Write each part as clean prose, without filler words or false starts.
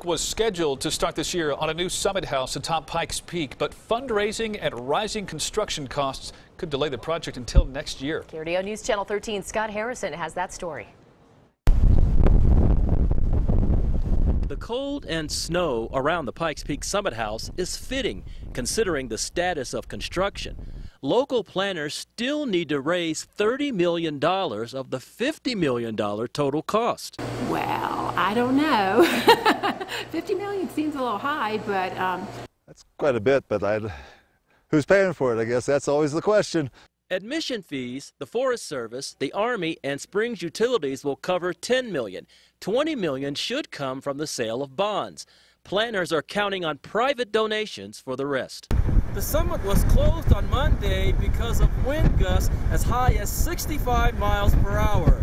Was scheduled to start this year on a new summit house atop Pikes Peak, but fundraising and rising construction costs could delay the project until next year. KRDO News Channel 13 Scott Harrison has that story. The cold and snow around the Pikes Peak Summit House is fitting, considering the status of construction. Local planners still need to raise $30 million of the $50 million total cost. Well, I don't know. 50 million seems a little high, but that's quite a bit, but who's paying for it? I guess that's always the question. Admission fees, the Forest Service, the Army, and Springs Utilities will cover $10 million. $20 million should come from the sale of bonds. Planners are counting on private donations for the rest. The summit was closed on Monday because of wind gusts as high as 65 miles per hour.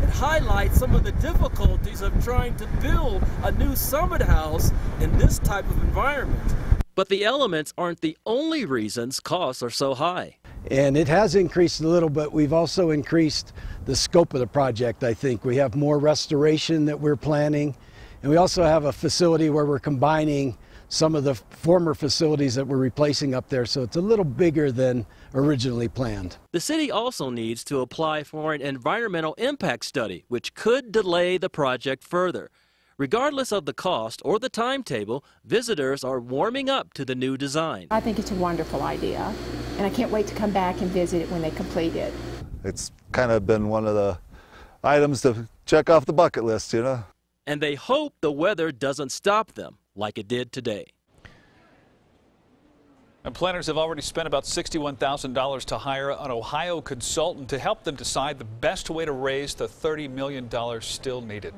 It highlights some of the difficulties of trying to build a new summit house in this type of environment. But the elements aren't the only reasons costs are so high. And it has increased a little, but we've also increased the scope of the project, I think. We have more restoration that we're planning, and we also have a facility where we're combining some of the former facilities that we're replacing up there, so it's a little bigger than originally planned. The city also needs to apply for an environmental impact study, which could delay the project further. Regardless of the cost or the timetable, visitors are warming up to the new design. I think it's a wonderful idea, and I can't wait to come back and visit it when they complete it. It's kind of been one of the items to check off the bucket list, you know. And they hope the weather doesn't stop them like it did today. And planners have already spent about $61,000 to hire an Ohio consultant to help them decide the best way to raise the $30 million still needed.